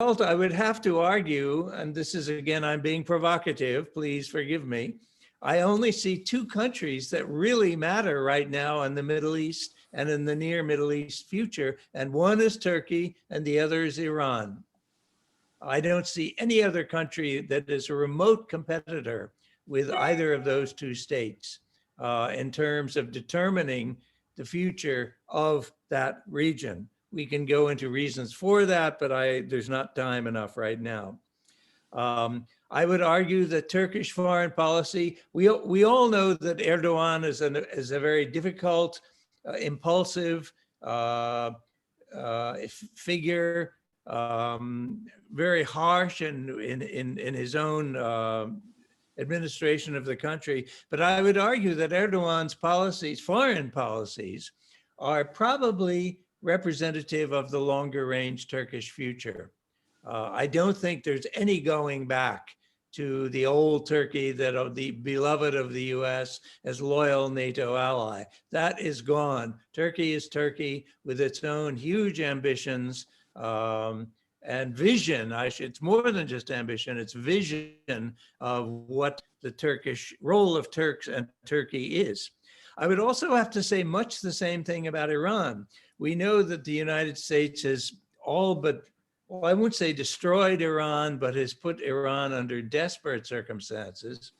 I would have to argue, and this is again, I'm being provocative, please forgive me. I only see two countries that really matter right now in the Middle East and in the near Middle East future, and one is Turkey and the other is Iran. I don't see any other country that is a remote competitor with either of those two states in terms of determining the future of that region. We can go into reasons for that, but there's not time enough right now. I would argue that Turkish foreign policy, we all know that Erdogan is a very difficult, impulsive figure, very harsh in his own administration of the country. But I would argue that Erdogan's policies, foreign policies, are probably representative of the longer range Turkish future. I don't think there's any going back to the old Turkey that the beloved of the US as loyal NATO ally. That is gone. Turkey is Turkey with its own huge ambitions and vision. It's more than just ambition, it's vision of what the Turkish role of Turks and Turkey is. I would also have to say much the same thing about Iran. We know that the United States has all but, well, I won't say destroyed Iran, but has put Iran under desperate circumstances.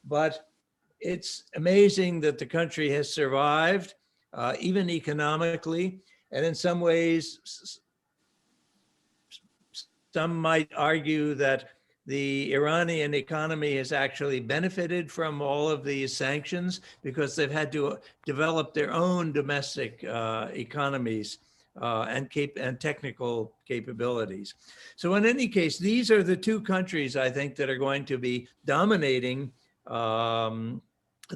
But it's amazing that the country has survived, even economically. And in some ways, some might argue that the Iranian economy has actually benefited from all of these sanctions because they've had to develop their own domestic economies and technical capabilities. So in any case, these are the two countries I think that are going to be dominating the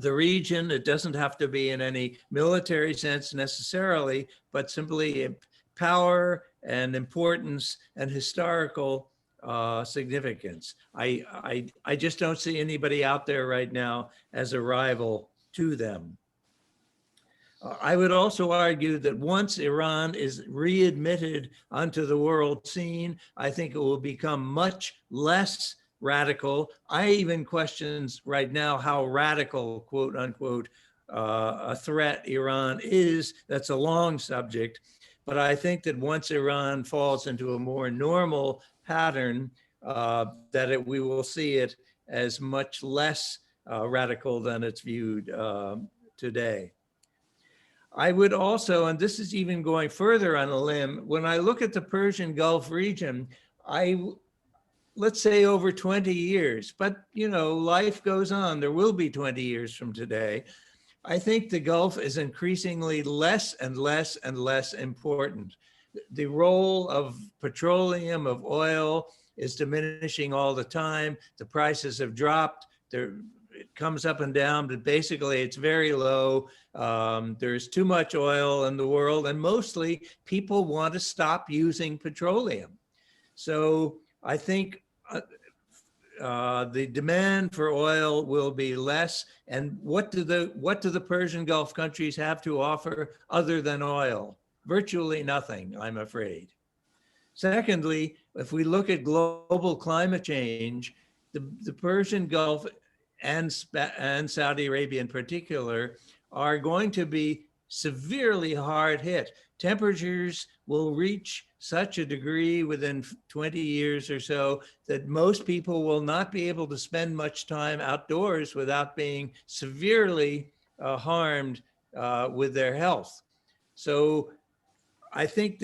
region. It doesn't have to be in any military sense necessarily, but simply power and importance and historical significance. I just don't see anybody out there right now as a rival to them. I would also argue that once Iran is readmitted onto the world scene, I think it will become much less radical. I even question right now how radical, quote unquote, a threat Iran is. That's a long subject. But I think that once Iran falls into a more normal pattern, we will see it as much less radical than it's viewed today. I would also, and this is even going further on a limb, when I look at the Persian Gulf region, let's say over 20 years, but you know, life goes on, there will be 20 years from today. I think the Gulf is increasingly less and less and less important. The role of petroleum, of oil, is diminishing all the time. The prices have dropped. It comes up and down, but basically it's very low. There's too much oil in the world, and mostly people want to stop using petroleum. So I think the demand for oil will be less. And what do the Persian Gulf countries have to offer other than oil? Virtually nothing, I'm afraid. Secondly, if we look at global climate change, the Persian Gulf and Saudi Arabia in particular are going to be severely hard hit. Temperatures will reach such a degree within 20 years or so that most people will not be able to spend much time outdoors without being severely harmed with their health. So I think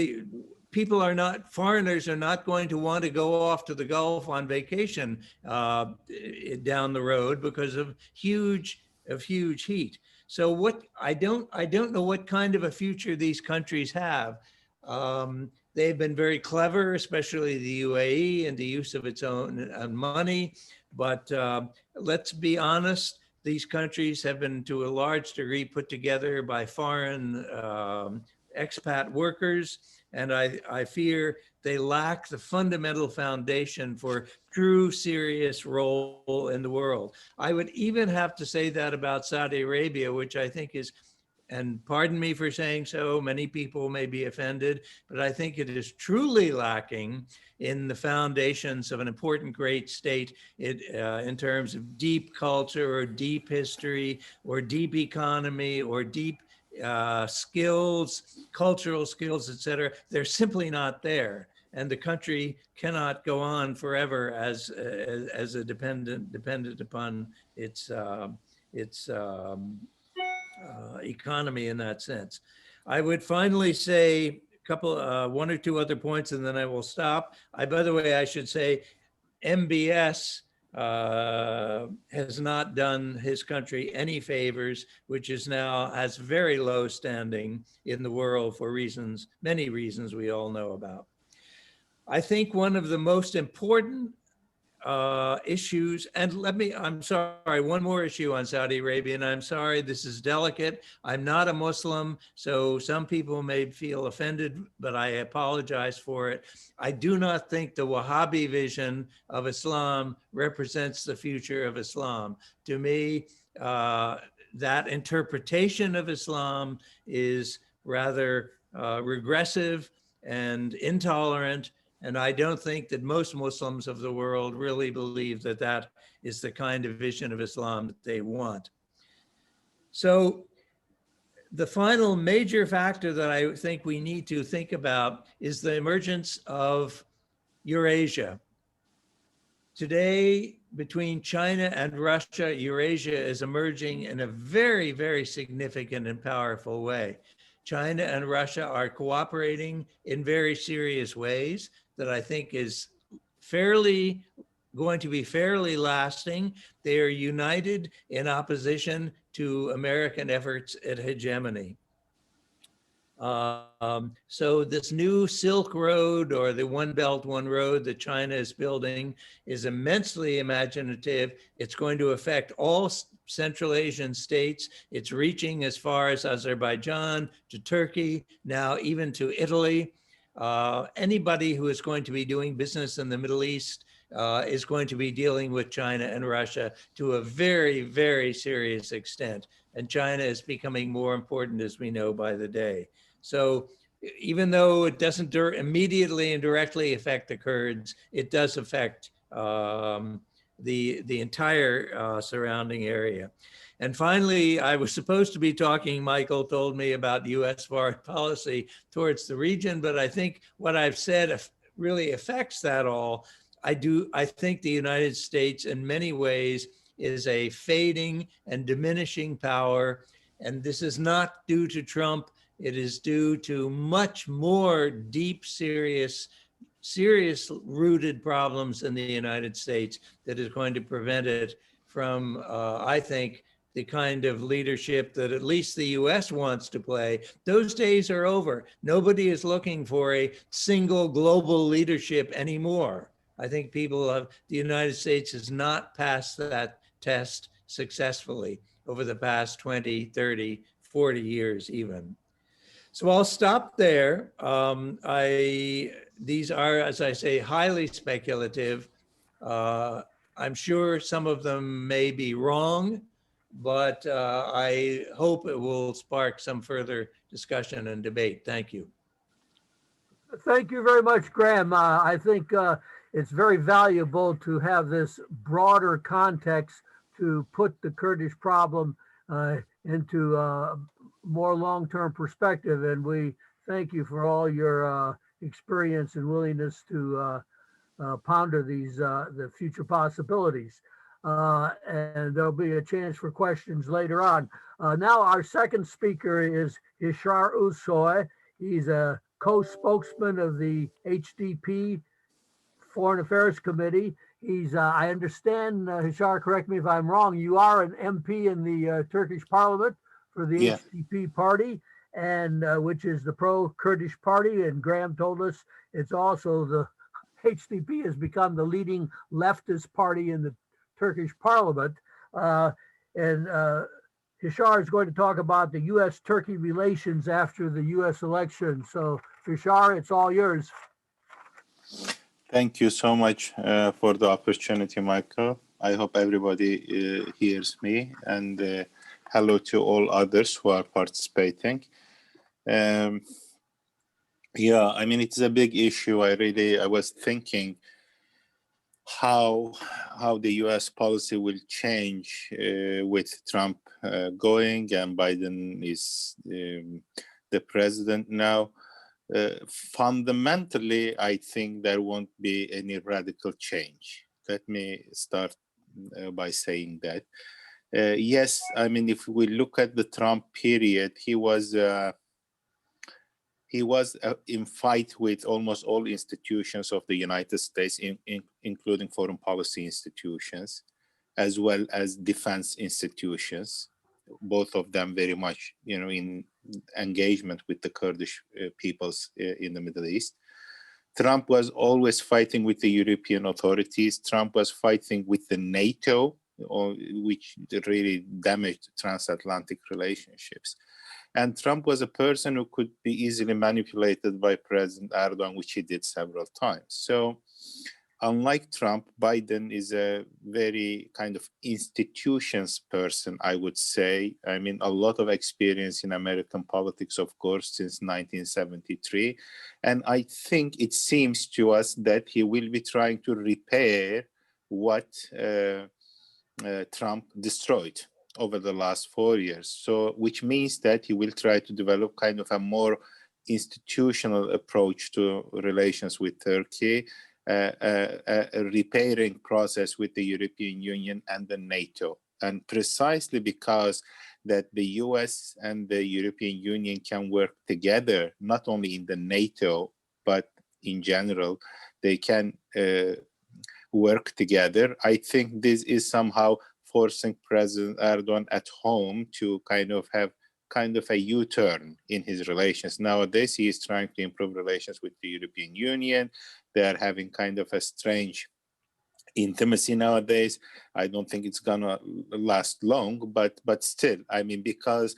foreigners are not going to want to go off to the Gulf on vacation down the road because of huge heat. So I don't know what kind of a future these countries have. They've been very clever, especially the UAE, in the use of its own money. But let's be honest, these countries have been to a large degree put together by foreign expat workers. And I fear they lack the fundamental foundation for true serious role in the world. I would even have to say that about Saudi Arabia, which I think is and pardon me for saying so, many people may be offended, but I think it is truly lacking in the foundations of an important great state in terms of deep culture or deep history or deep economy or deep skills, cultural skills, et cetera. They're simply not there. And the country cannot go on forever as a dependent upon its economy in that sense. I would finally say a couple, one or two other points, and then I will stop. By the way, I should say MBS has not done his country any favors, which is now has very low standing in the world for reasons, many reasons we all know about. I think one of the most important issues, and I'm sorry, one more issue on Saudi Arabia, and I'm sorry, this is delicate. I'm not a Muslim, so some people may feel offended, but I apologize for it. I do not think the Wahhabi vision of Islam represents the future of Islam. To me, that interpretation of Islam is rather regressive and intolerant. And I don't think that most Muslims of the world really believe that that is the kind of vision of Islam that they want. So the final major factor that I think we need to think about is the emergence of Eurasia. Today, between China and Russia, Eurasia is emerging in a very, very significant and powerful way. China and Russia are cooperating in very serious ways that I think is going to be fairly lasting. They are united in opposition to American efforts at hegemony. So this new Silk Road, or the One Belt, One Road that China is building, is immensely imaginative. It's going to affect all Central Asian states. It's reaching as far as Azerbaijan, to Turkey, now even to Italy. Anybody who is going to be doing business in the Middle East is going to be dealing with China and Russia to a very, very serious extent. And China is becoming more important, as we know, by the day. So even though it doesn't immediately and directly affect the Kurds, it does affect the entire surrounding area. And finally, I was supposed to be talking, Michael told me, about US foreign policy towards the region, but I think what I've said really affects that all. I think the United States in many ways is a fading and diminishing power. And this is not due to Trump. It is due to much more deep, serious rooted problems in the United States that is going to prevent it from, I think, the kind of leadership that at least the US wants to play. Those days are over. Nobody is looking for a single global leadership anymore. I think the United States has not passed that test successfully over the past 20, 30, 40 years even. So I'll stop there. These are, as I say, highly speculative. I'm sure some of them may be wrong, but I hope it will spark some further discussion and debate. Thank you. Thank you very much, Graham. I think it's very valuable to have this broader context to put the Kurdish problem into more long-term perspective. And we thank you for all your experience and willingness to ponder the future possibilities. And there'll be a chance for questions later on. Now our second speaker is Hişyar Özsoy. He's a co-spokesman of the HDP Foreign Affairs Committee. He's, I understand, Hişyar, correct me if I'm wrong, you are an MP in the Turkish parliament for the HDP party, and which is the pro-Kurdish party. And Graham told us it's also the HDP has become the leading leftist party in the Turkish parliament. And Hişyar is going to talk about the U.S.-Turkey relations after the U.S. election. So, Hişyar, it's all yours. Thank you so much for the opportunity, Michael. I hope everybody hears me. And hello to all others who are participating. Yeah, I mean, it's a big issue. I was thinking how the U.S. policy will change with Trump going and Biden is the president now. Fundamentally, I think there won't be any radical change. Let me start by saying that. Yes, I mean, if we look at the Trump period, he was in fight with almost all institutions of the United States, including foreign policy institutions, as well as defense institutions, both of them very much, in engagement with the Kurdish peoples in the Middle East. Trump was always fighting with the European authorities. Trump was fighting with the NATO, which really damaged transatlantic relationships. And Trump was a person who could be easily manipulated by President Erdogan, which he did several times. So unlike Trump, Biden is a very kind of institutions person, I would say. I mean, a lot of experience in American politics, of course, since 1973. And I think it seems to us that he will be trying to repair what Trump destroyed over the last 4 years. So, which means that he will try to develop kind of a more institutional approach to relations with Turkey, a repairing process with the European Union and the NATO. And precisely because that the US and the European Union can work together, not only in the NATO, but in general, they can work together. I think this is somehow forcing President Erdogan at home to kind of have a U-turn in his relations. Nowadays, he is trying to improve relations with the European Union. They are having kind of a strange intimacy nowadays. I don't think it's gonna last long, but still, I mean, because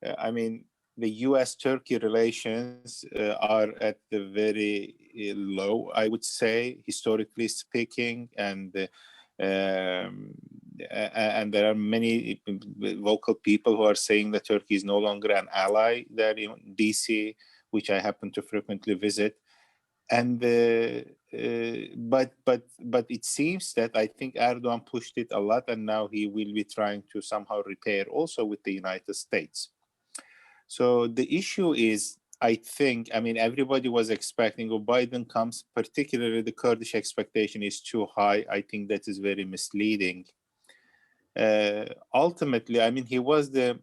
the US-Turkey relations are at the very low, I would say, historically speaking, and there are many vocal people who are saying that Turkey is no longer an ally there in DC, which I happen to frequently visit. And but it seems that I think Erdogan pushed it a lot, and now he will be trying to somehow repair also with the United States. So the issue is, I think, I mean, everybody was expecting when Biden comes, particularly the Kurdish expectation is too high. I think that is very misleading. Ultimately, I mean, he was the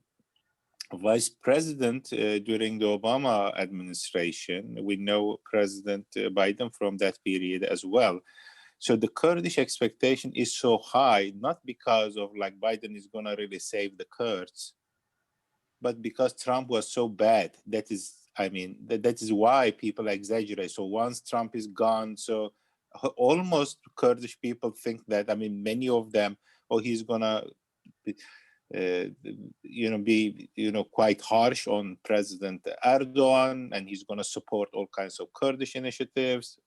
vice president during the Obama administration. We know President Biden from that period as well. So the Kurdish expectation is so high, not because of like Biden is going to really save the Kurds, but because Trump was so bad. That is, I mean, that is why people exaggerate. So once Trump is gone, so almost Kurdish people think that, I mean, many of them, he's going to be quite harsh on President Erdogan, and he's going to support all kinds of Kurdish initiatives.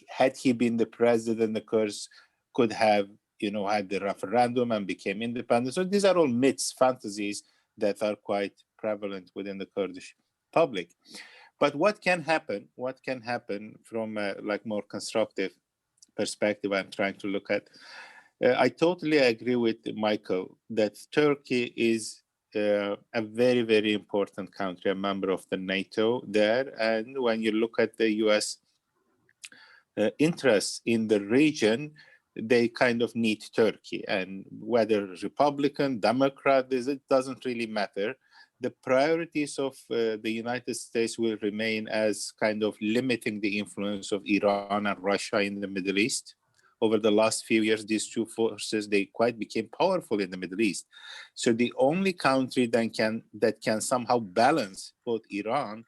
Had he been the president, the Kurds could have had the referendum and became independent. So these are all myths, fantasies that are quite prevalent within the Kurdish public. But what can happen from a more constructive perspective I'm trying to look at? I totally agree with Michael that Turkey is a very, very important country, a member of the NATO there. And when you look at the US interests in the region, they kind of need Turkey. And whether Republican, Democrat, it doesn't really matter. The priorities of the United States will remain as kind of limiting the influence of Iran and Russia in the Middle East. Over the last few years, these two forces, they quite became powerful in the Middle East. So the only country that can somehow balance both Iran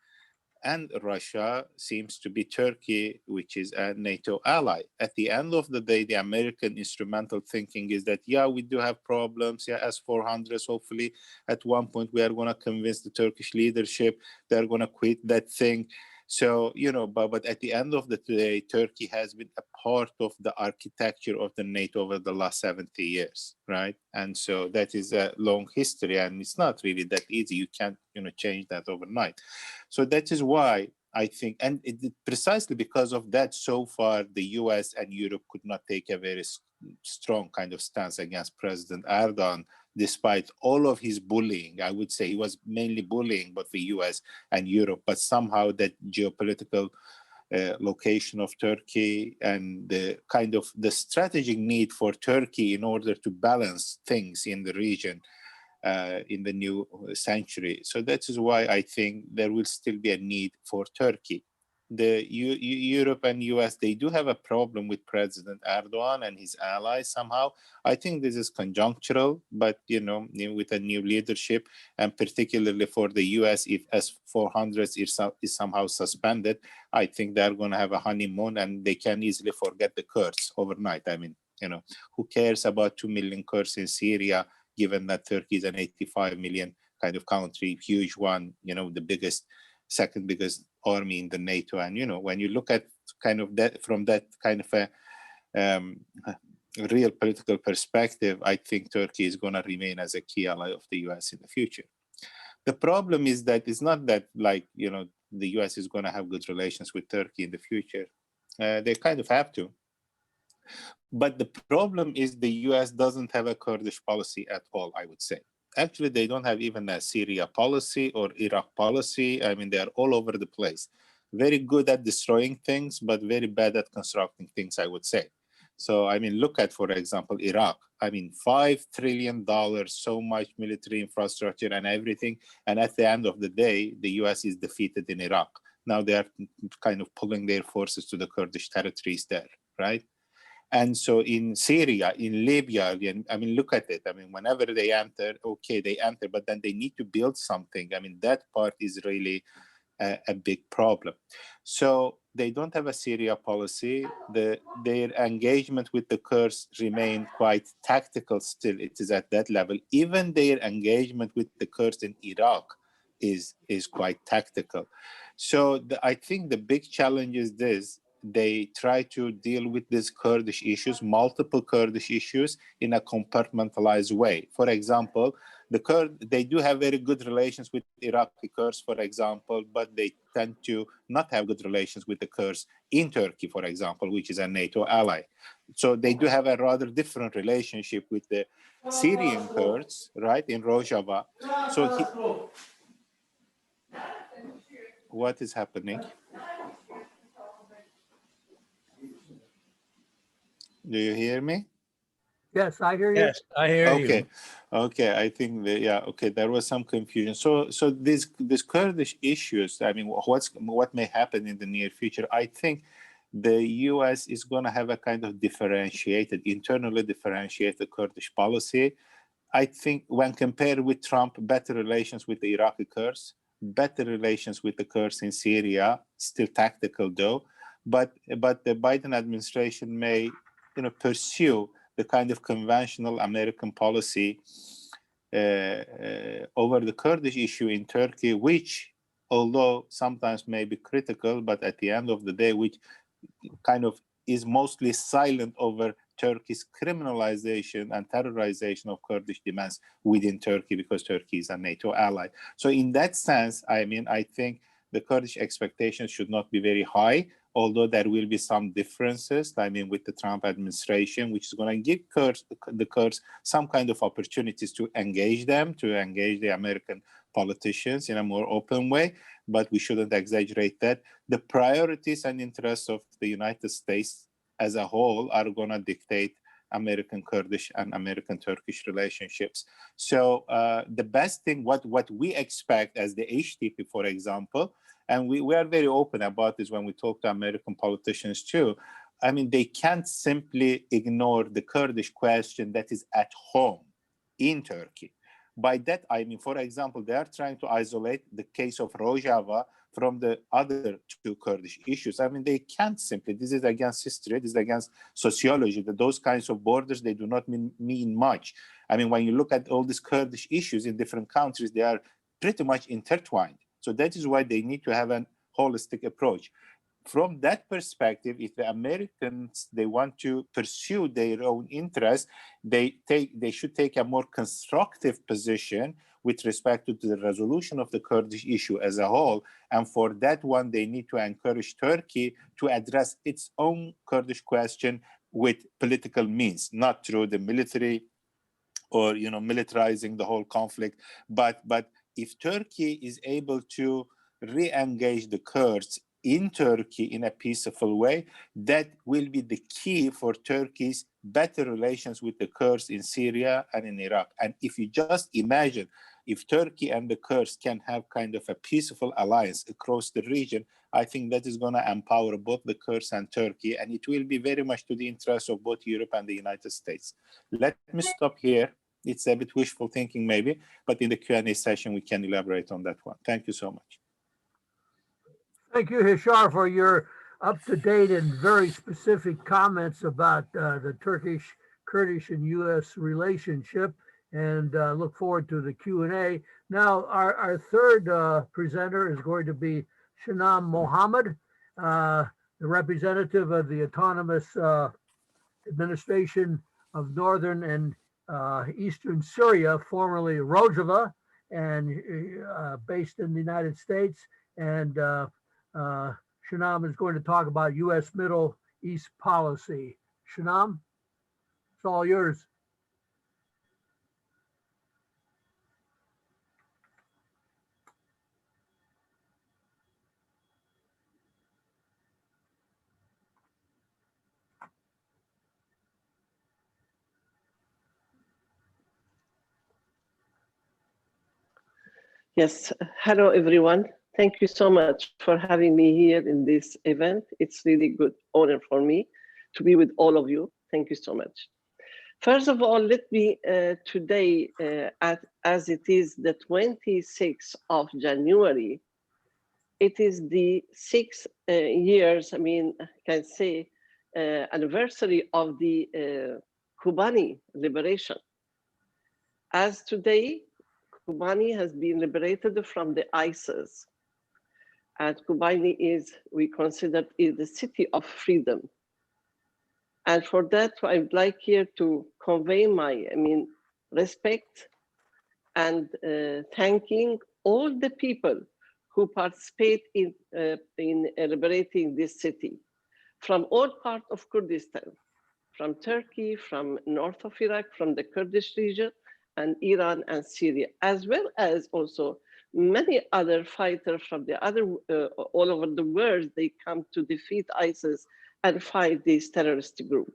and Russia seems to be Turkey, which is a NATO ally. At the end of the day, the American instrumental thinking is that, yeah, we do have problems. Yeah, S-400s, hopefully at one point we are going to convince the Turkish leadership they're going to quit that thing. So, but at the end of the day, Turkey has been a part of the architecture of the NATO over the last 70 years, right? And so that is a long history, and it's not really that easy. You can't, change that overnight. So that is why I think, and precisely because of that, so far, the US and Europe could not take a very strong kind of stance against President Erdogan, despite all of his bullying. I would say he was mainly bullying both the US and Europe, but somehow that geopolitical location of Turkey and the kind of the strategic need for Turkey in order to balance things in the region in the new century. So that is why I think there will still be a need for Turkey. The Europe and US, they do have a problem with President Erdogan and his allies somehow. I think this is conjunctural, but with a new leadership, and particularly for the US, if S-400 is somehow suspended, I think they're going to have a honeymoon and they can easily forget the Kurds overnight. I mean, who cares about 2 million Kurds in Syria, given that Turkey is an 85 million kind of country, huge one, the second biggest army in the NATO. And, when you look at kind of that from that kind of a real political perspective, I think Turkey is going to remain as a key ally of the US in the future. The problem is that it's not that the US is going to have good relations with Turkey in the future. They kind of have to. But the problem is the US doesn't have a Kurdish policy at all, I would say. Actually, they don't have even a Syria policy or Iraq policy. I mean, they are all over the place. Very good at destroying things, but very bad at constructing things, I would say. So, I mean, look at, for example, Iraq. I mean, $5 trillion, so much military infrastructure and everything. And at the end of the day, the US is defeated in Iraq. Now they are kind of pulling their forces to the Kurdish territories there, right? And so in Syria, in Libya, I mean, look at it. I mean, whenever they enter, okay, they enter, but then they need to build something. I mean, that part is really a big problem. So they don't have a Syria policy. Their engagement with the Kurds remain quite tactical still. It is at that level. Even their engagement with the Kurds in Iraq is quite tactical. So I think the big challenge is this. They try to deal with these Kurdish issues, multiple Kurdish issues, in a compartmentalized way. For example, they do have very good relations with Iraqi Kurds, for example, but they tend to not have good relations with the Kurds in Turkey, for example, which is a NATO ally. So they do have a rather different relationship with the Syrian Kurds, right, in Rojava. So what is happening? Do you hear me? Yes, I hear you. Yes, I hear you. Okay. I think there was some confusion. So these Kurdish issues, I mean, what may happen in the near future? I think the US is going to have a kind of internally differentiated Kurdish policy. I think when compared with Trump, better relations with the Iraqi Kurds, better relations with the Kurds in Syria, still tactical though, but the Biden administration may pursue the kind of conventional American policy over the Kurdish issue in Turkey, which, although sometimes may be critical, but at the end of the day, which kind of is mostly silent over Turkey's criminalization and terrorization of Kurdish demands within Turkey, because Turkey is a NATO ally. So in that sense, I mean, I think the Kurdish expectations should not be very high, although there will be some differences, I mean, with the Trump administration, which is going to give the Kurds some kind of opportunities to engage the American politicians in a more open way, but we shouldn't exaggerate that. The priorities and interests of the United States as a whole are going to dictate American Kurdish and American Turkish relationships. So the best thing, what we expect as the HDP, for example, and we are very open about this when we talk to American politicians too. I mean, they can't simply ignore the Kurdish question that is at home in Turkey. By that, I mean, for example, they are trying to isolate the case of Rojava from the other two Kurdish issues. I mean, they can't simply, this is against history, this is against sociology, that those kinds of borders, they do not mean much. I mean, when you look at all these Kurdish issues in different countries, they are pretty much intertwined. So that is why they need to have a holistic approach. From that perspective, if the Americans, they want to pursue their own interests, they should take a more constructive position with respect to the resolution of the Kurdish issue as a whole. And for that one, they need to encourage Turkey to address its own Kurdish question with political means, not through the military or militarizing the whole conflict. But if Turkey is able to re-engage the Kurds in Turkey in a peaceful way, that will be the key for Turkey's better relations with the Kurds in Syria and in Iraq. And if you just imagine if Turkey and the Kurds can have kind of a peaceful alliance across the region, I think that is going to empower both the Kurds and Turkey, and it will be very much to the interest of both Europe and the United States. Let me stop here. It's a bit wishful thinking maybe, but in the Q&A session, we can elaborate on that one. Thank you so much. Thank you, Hişyar, for your up-to-date and very specific comments about the Turkish-Kurdish and U.S. relationship, and look forward to the Q&A. Now, our third presenter is going to be Sinam Mohamad, the representative of the Autonomous Administration of Northern and Eastern Syria, formerly Rojava, and based in the United States. And Sinam is going to talk about U.S. Middle East policy. Sinam, it's all yours. Yes, hello everyone. Thank you so much for having me here in this event. It's really good honor for me to be with all of you. Thank you so much. First of all, let me today, as it is the 26th of January, it is the 6 years, I can say, anniversary of the Kobani liberation. As today, Kobani has been liberated from the ISIS. And Kobani is, we consider, is the city of freedom. And for that, I would like here to convey my, respect and thanking all the people who participate in liberating this city from all parts of Kurdistan, from Turkey, from north of Iraq, from the Kurdish region, and Iran and Syria, as well as also many other fighters from the other, all over the world. They come to defeat ISIS and fight this terrorist group.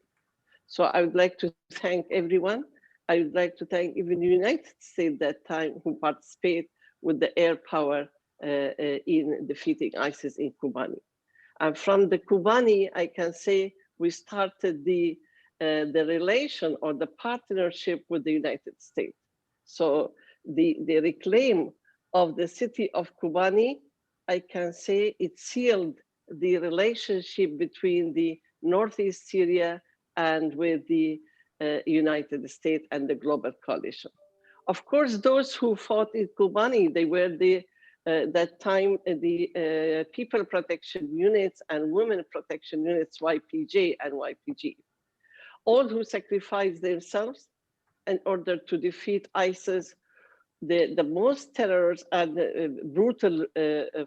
So I would like to thank everyone. I would like to thank even the United States that time who participate with the air power in defeating ISIS in Kobani. And from the Kobani, I can say we started the relation or the partnership with the United States. So the reclaim of the city of Kobani, I can say it sealed the relationship between the Northeast Syria and with the United States and the global coalition. Of course, those who fought in Kobani, they were that time the People Protection Units and Women Protection Units, YPJ and YPG. All who sacrificed themselves in order to defeat ISIS, the most terrors and brutal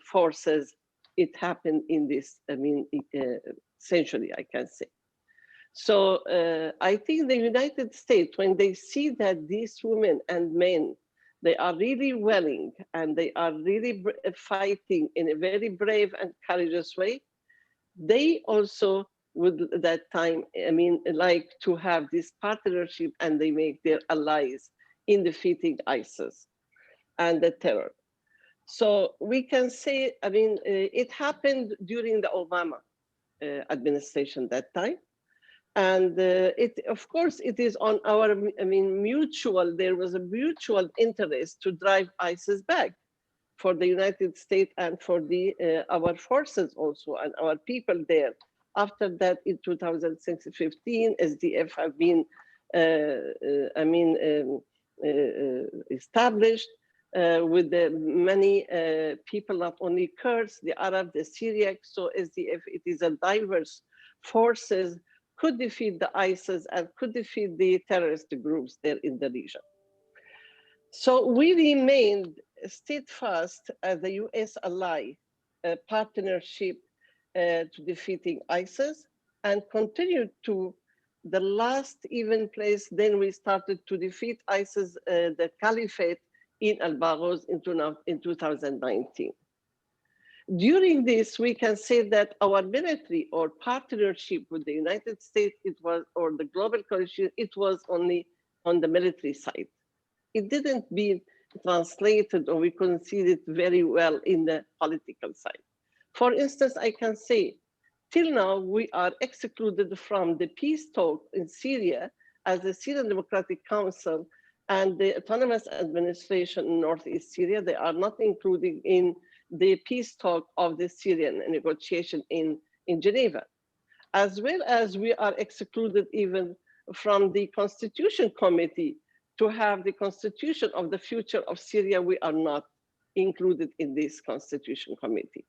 forces, it happened in this, century, I can say. So I think the United States, when they see that these women and men, they are really willing and they are really fighting in a very brave and courageous way, they also would that time, like to have this partnership, and they make their allies in defeating ISIS and the terror. So we can say, it happened during the Obama administration that time. And of course, it is on our, mutual, there was a mutual interest to drive ISIS back for the United States and for our forces also and our people there. After that, in 2015, SDF have been, established. with the many people, not only Kurds, the Arab, the Syriac. So SDF, it is a diverse forces, could defeat the ISIS and could defeat the terrorist groups there in the region. So we remained steadfast as the US ally partnership to defeating ISIS, and continued to the last even place. Then we started to defeat ISIS, the caliphate in Al-Baghauz in 2019. During this, we can say that our military or partnership with the United States, it was, or the global coalition, it was only on the military side. It didn't be translated, or we couldn't see it very well in the political side. For instance, I can say, till now, we are excluded from the peace talk in Syria as the Syrian Democratic Council and the Autonomous Administration in Northeast Syria. They are not included in the peace talk of the Syrian negotiation in Geneva. As well as we are excluded even from the Constitution Committee to have the constitution of the future of Syria. We are not included in this Constitution Committee.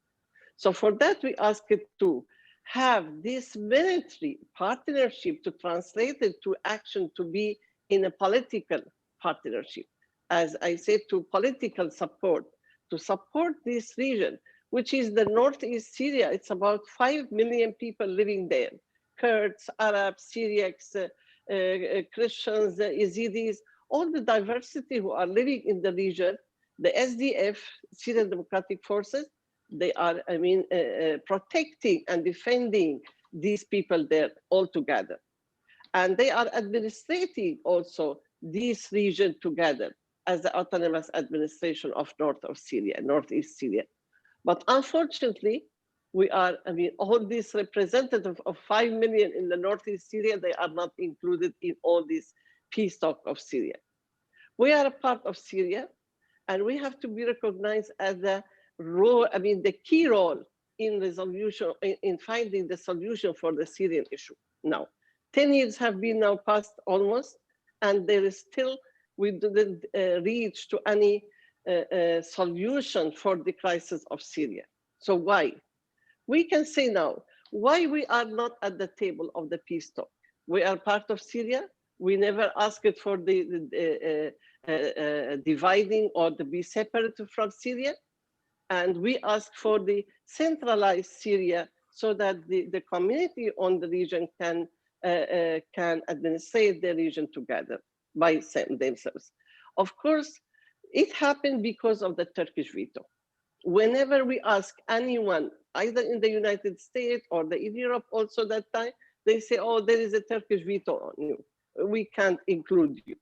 So for that, we ask it to have this military partnership to translate it to action, to be in a political partnership. As I said, to political support, to support this region, which is the Northeast Syria. It's about 5 million people living there. Kurds, Arabs, Syriacs, Christians, Yazidis, all the diversity who are living in the region. The SDF, Syrian Democratic Forces, they are, protecting and defending these people there all together. And they are administrating also this region together as the autonomous administration of north of Syria, Northeast Syria. But unfortunately, we are, all these representatives of 5 million in the Northeast Syria, they are not included in all this peace talk of Syria. We are a part of Syria, and we have to be recognized as the role, the key role in resolution, in finding the solution for the Syrian issue. Now, 10 years have been now passed almost, and there is still, we didn't reach to any solution for the crisis of Syria. So why? We can say now, why we are not at the table of the peace talk. We are part of Syria. We never asked it for the dividing or to be separated from Syria. And we ask for the centralized Syria so that the community on the region can administrate the region together by themselves. Of course, it happened because of the Turkish veto. Whenever we ask anyone, either in the United States or in Europe also that time, they say, oh, there is a Turkish veto on you. We can't include you.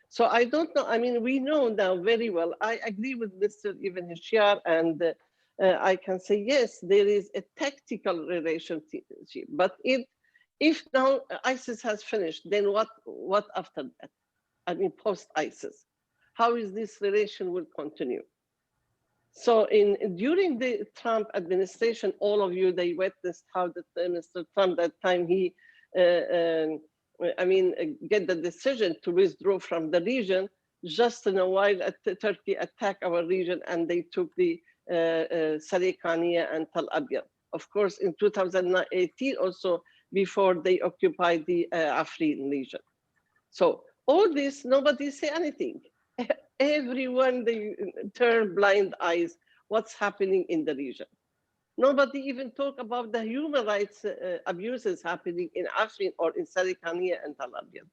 So I don't know, we know now very well. I agree with Mr. Even Hişyar, and I can say, yes, there is a tactical relationship, but if now ISIS has finished, then what after that? Post-ISIS, how is this relation will continue? So during the Trump administration, all of you, they witnessed how Mr. Trump that time he, get the decision to withdraw from the region. Just in a while, Turkey attacked our region and they took the Sarikaniye and Tel Abyad. Of course, in 2018 also, before they occupied the Afrin region. So all this, nobody say anything. Everyone, they turn blind eyes what's happening in the region. Nobody even talk about the human rights abuses happening in Afrin or in Sarikaniye and Tel Abyad.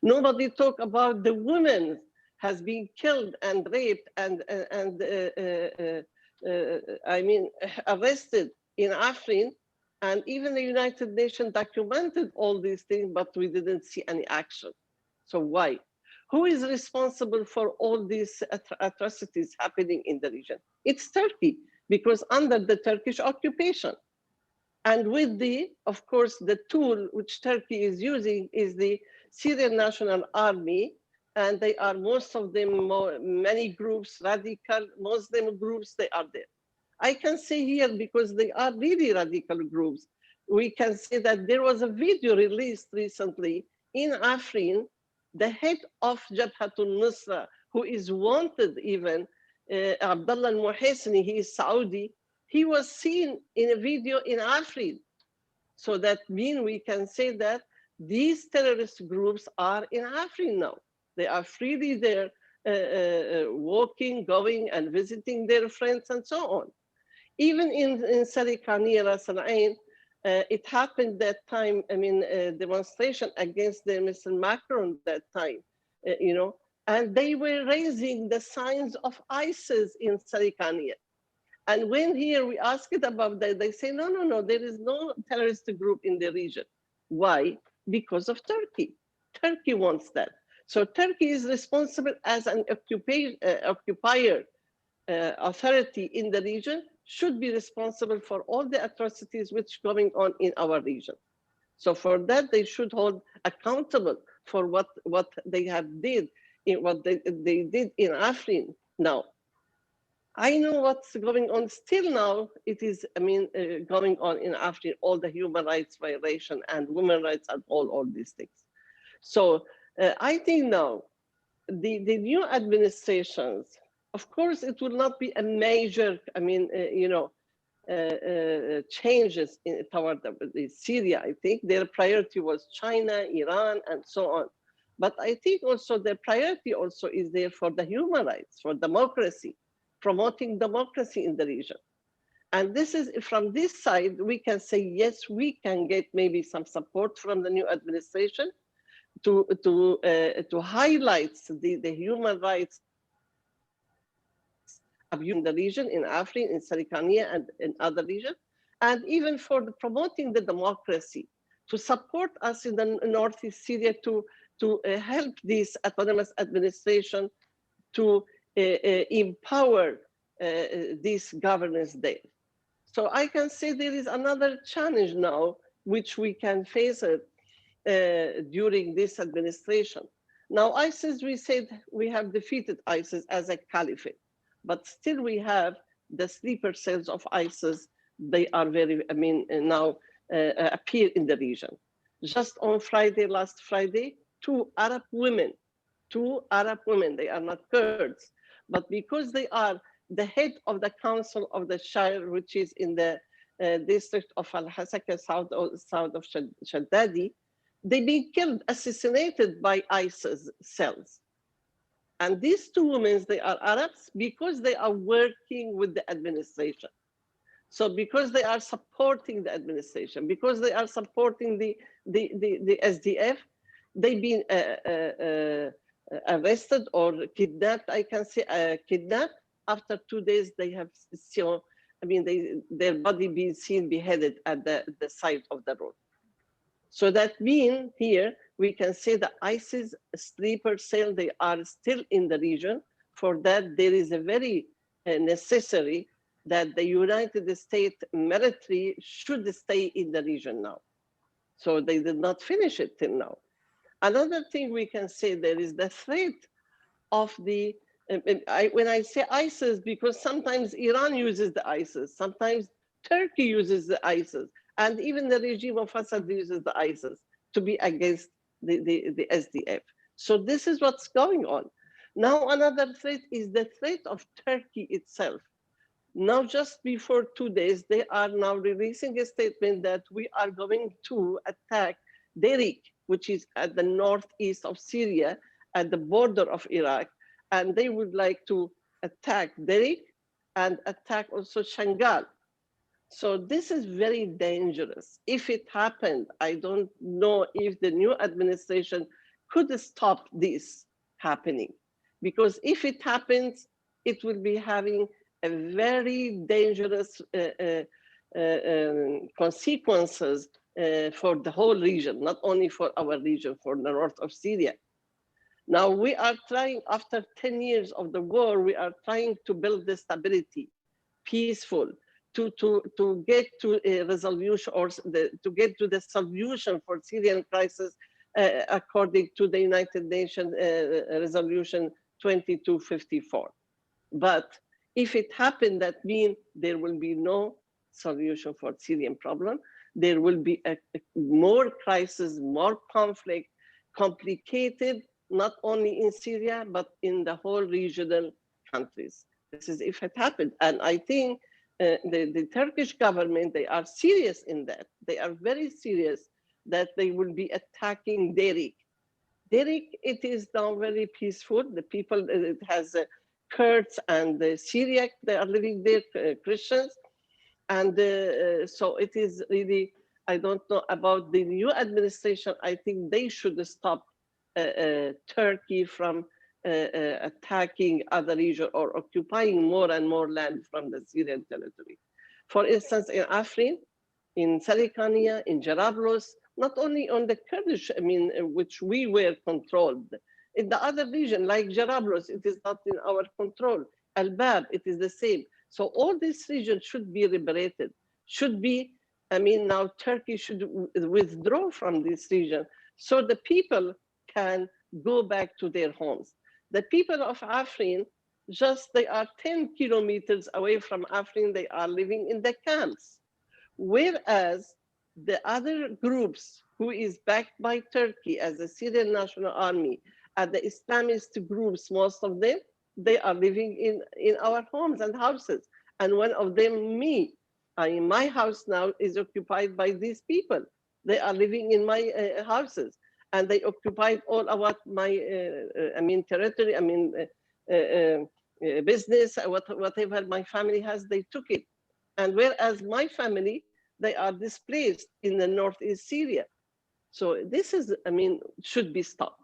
Nobody talk about the women has been killed and raped and arrested in Afrin. And even the United Nations documented all these things, but we didn't see any action. So why? Who is responsible for all these atrocities happening in the region? It's Turkey, because under the Turkish occupation. And with of course, the tool which Turkey is using is the Syrian National Army, and they are, most of them, many groups, radical Muslim groups, they are there. I can say here, because they are really radical groups, we can say that there was a video released recently in Afrin. The head of Jabhatun Nusra, who is wanted even, Abdullah al-Muhaisini, he is Saudi, he was seen in a video in Afrin. So that means we can say that these terrorist groups are in Afrin now. They are freely there, walking, going and visiting their friends and so on. Even in Sarikania, Ras Al Ain, it happened that time, I mean, demonstration against the Mr. Macron that time, you know, and they were raising the signs of ISIS in Sarikania. And when here we ask it about that, they say, no, no, no, there is no terrorist group in the region. Why? Because of Turkey. Turkey wants that. So Turkey is responsible as an occupier authority in the region, should be responsible for all the atrocities which are going on in our region. So for that, they should hold accountable for what they have did, in what they did in Afrin. Now, I know what's going on still now. It is, I mean, going on in Afrin, all the human rights violation and women rights and all these things. So I think now the new administrations, of course, it will not be a major, I mean, you know, changes toward Syria. I think their priority was China, Iran, and so on. But I think also the priority also is there for the human rights, for democracy, promoting democracy in the region. And this is, from this side, we can say, yes, we can get maybe some support from the new administration to highlight the human rights abuse in the region, in Afrin, in Sarikania, and in other regions, and even for promoting the democracy, to support us in the northeast Syria to help this autonomous administration to empower this governance there. So I can say there is another challenge now, which we can face during this administration. Now, ISIS, we said we have defeated ISIS as a caliphate, but still we have the sleeper cells of ISIS. They are very, I mean, now appear in the region. Just on Friday, last Friday, two Arab women, they are not Kurds, but because they are the head of the council of the Shire, which is in the district of Al-Hasaka, south of Shaddadi, they've been killed, assassinated by ISIS cells. And these two women, they are Arabs because they are working with the administration. So because they are supporting the administration, because they are supporting the SDF, they've been arrested or kidnapped, I can say, kidnapped. After 2 days, they have, I mean, their body being seen beheaded at the side of the road. So that means here, we can say the ISIS sleeper cell, they are still in the region. For that, there is a very necessary that the United States military should stay in the region now. So they did not finish it till now. Another thing we can say, there is the threat of the, when I say ISIS, because sometimes Iran uses the ISIS, sometimes Turkey uses the ISIS, and even the regime of Assad uses the ISIS to be against the SDF. So this is what's going on. Now another threat is the threat of Turkey itself. Now, just before 2 days, they are now releasing a statement that we are going to attack Derik, which is at the northeast of Syria, at the border of Iraq. And they would like to attack Derik and attack also Shangal. So this is very dangerous. If it happened, I don't know if the new administration could stop this happening. Because if it happens, it will be having a very dangerous consequences for the whole region, not only for our region, for the north of Syria. Now we are trying, after 10 years of the war, we are trying to build the stability, peaceful, to get to a resolution or to get to the solution for Syrian crisis according to the United Nations resolution 2254. But if it happened, that means there will be no solution for Syrian problem. There will be more crisis, more conflict, complicated not only in Syria, but in the whole regional countries. This is if it happened. And I think the Turkish government, they are serious in that. They are very serious that they will be attacking Derik. Derik, it is now very peaceful. The people, it has Kurds and the Syriac, they are living there, Christians. And so it is really, I don't know about the new administration. I think they should stop Turkey from attacking other regions or occupying more and more land from the Syrian territory. For instance, in Afrin, in Sarikania, in Jarablus, not only on the Kurdish, which we were controlled. In the other region, like Jarablus, it is not in our control. Al-Bab, it is the same. So all this region should be liberated, should be, now Turkey should withdraw from this region so the people can go back to their homes. The people of Afrin, they are 10 kilometers away from Afrin, they are living in the camps. Whereas the other groups who is backed by Turkey as the Syrian National Army and the Islamist groups, most of them, they are living in our homes and houses. And one of them, me, my house now is occupied by these people. They are living in my houses and they occupied all about my, territory, business, whatever my family has, they took it. And whereas my family, they are displaced in the northeast Syria. So this is, should be stopped.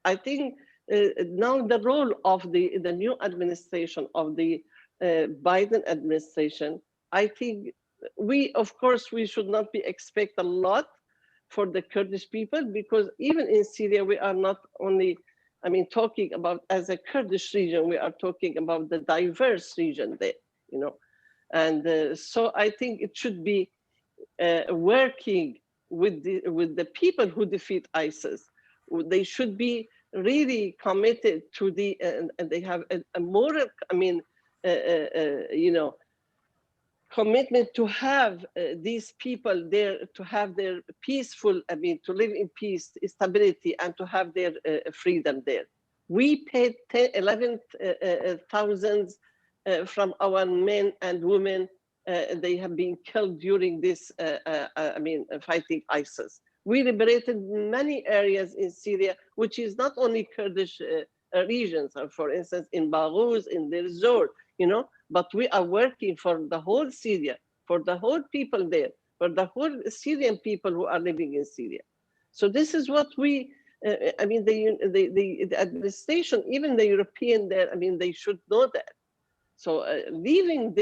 I think now the role of the new administration of the Biden administration, I think of course, we should not expect a lot for the Kurdish people, because even in Syria, we are not only, talking about as a Kurdish region, we are talking about the diverse region there, And so I think it should be working with the people who defeat ISIS. They should be really committed to and they have a moral, commitment to have these people there, to have their peaceful, to live in peace, stability, and to have their freedom there. We paid 11,000 from our men and women. They have been killed during this, fighting ISIS. We liberated many areas in Syria, which is not only Kurdish regions, for instance, in Baghuz, in Deir Zor, but we are working for the whole Syria, for the whole people there, for the whole Syrian people who are living in Syria. So this is what we, the administration, even the European there, they should know that. So leaving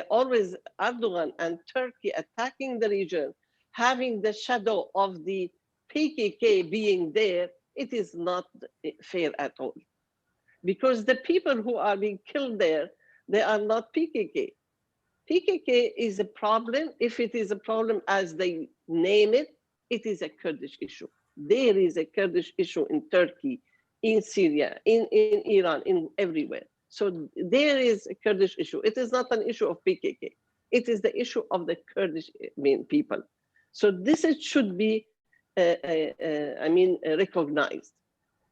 always Erdogan and Turkey attacking the region, having the shadow of the PKK being there, it is not fair at all. Because the people who are being killed there, they are not PKK. PKK is a problem. If it is a problem as they name it, it is a Kurdish issue. There is a Kurdish issue in Turkey, in Syria, in Iran, in everywhere. So there is a Kurdish issue. It is not an issue of PKK. It is the issue of the Kurdish people. So this should be, recognized.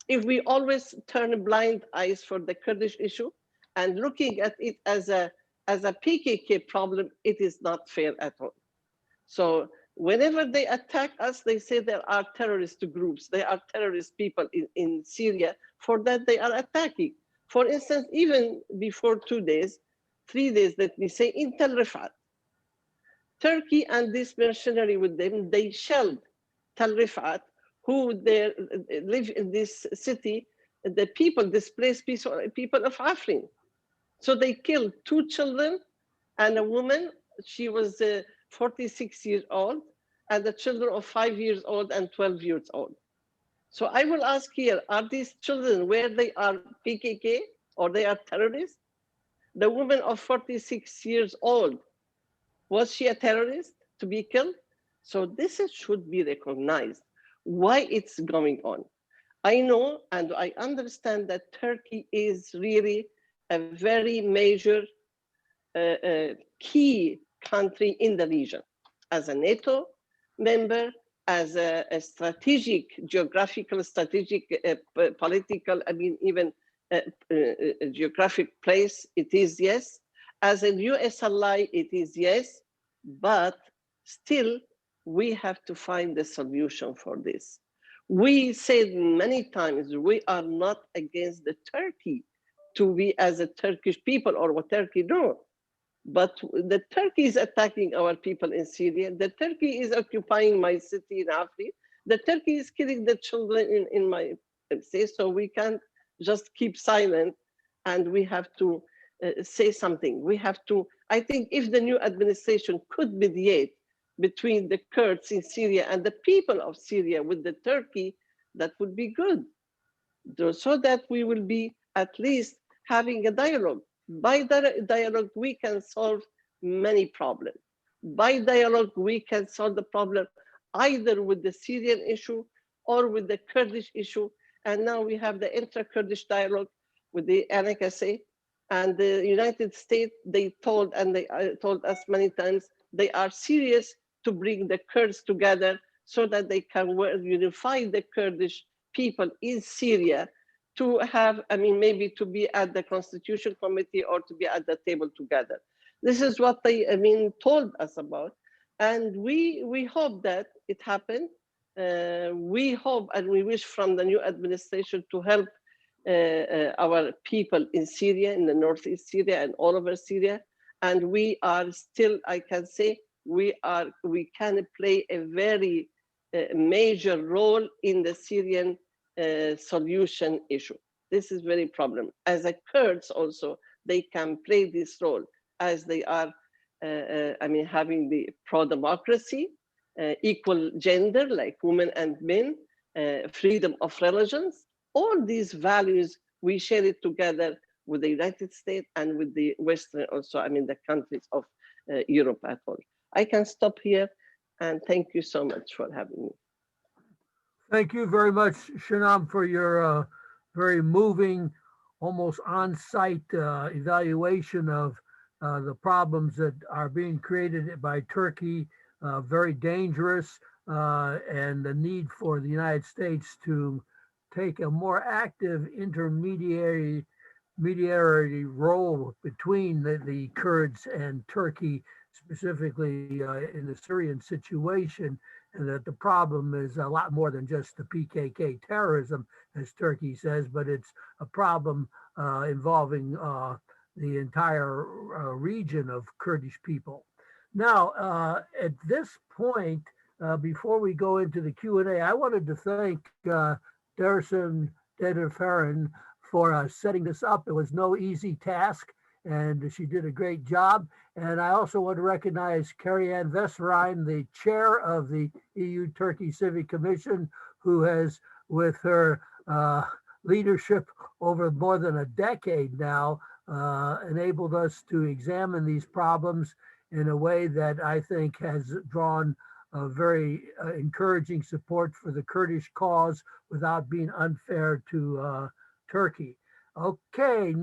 If we always turn blind eyes for the Kurdish issue and looking at it as a PKK problem, it is not fair at all. So whenever they attack us, they say there are terrorist groups, they are terrorist people in Syria. For that, they are attacking. For instance, even before 2 days, 3 days, let me say, in Tel Rifat, Turkey and this mercenary with them, they shelled Tel Rifat, who live in this city, the people, displaced people of Afrin. So they killed 2 children and a woman. She was 46 years old, and the children of 5 years old and 12 years old. So I will ask here, are these children where they are PKK or they are terrorists? The woman of 46 years old, was she a terrorist to be killed? So this should be recognized, why it's going on. I know and I understand that Turkey is really a very major key country in the region. As a NATO member, as a strategic, geographical, strategic, political, I mean, even a geographic place, it is yes. As a US ally, it is yes, but still we have to find a solution for this. We said many times, we are not against the Turkey to be as a Turkish people or what Turkey do. But the Turkey is attacking our people in Syria. The Turkey is occupying my city in Afrin. The Turkey is killing the children in my city. So we can't just keep silent, and we have to say something. We have to, I think if the new administration could mediate between the Kurds in Syria and the people of Syria with the Turkey, that would be good. So that we will be at least having a dialogue. By dialogue, we can solve many problems. By dialogue, we can solve the problem either with the Syrian issue or with the Kurdish issue. And now we have the intra-Kurdish dialogue with the NKSA and the United States. They told, and they told us many times, they are serious to bring the Kurds together so that they can unify the Kurdish people in Syria to have, I mean, maybe to be at the Constitution Committee or to be at the table together. This is what they, I mean, told us about. And we hope that it happened. We hope and we wish from the new administration to help our people in Syria, in the northeast Syria and all over Syria. And we are still, I can say, we can play a very major role in the Syrian solution issue. This is very problem. As a Kurds also, they can play this role as they are, I mean, having the pro-democracy, equal gender like women and men, freedom of religions. All these values, we share it together with the United States and with the Western also, I mean, the countries of Europe at all. I can stop here and thank you so much for having me. Thank you very much, Sinam, for your very moving, almost on-site evaluation of the problems that are being created by Turkey, very dangerous, and the need for the United States to take a more active intermediary role between the Kurds and Turkey, specifically in the Syrian situation, and that the problem is a lot more than just the PKK terrorism, as Turkey says, but it's a problem involving the entire region of Kurdish people. Now, at this point, before we go into the Q&A, I wanted to thank Dersim Dedeferin for setting this up. It was no easy task, and she did a great job. And I also want to recognize Carrie-Ann Vesserine, the chair of the EU-Turkey Civic Commission, who has, with her leadership over more than a decade now, enabled us to examine these problems in a way that I think has drawn a very encouraging support for the Kurdish cause without being unfair to Turkey. Okay.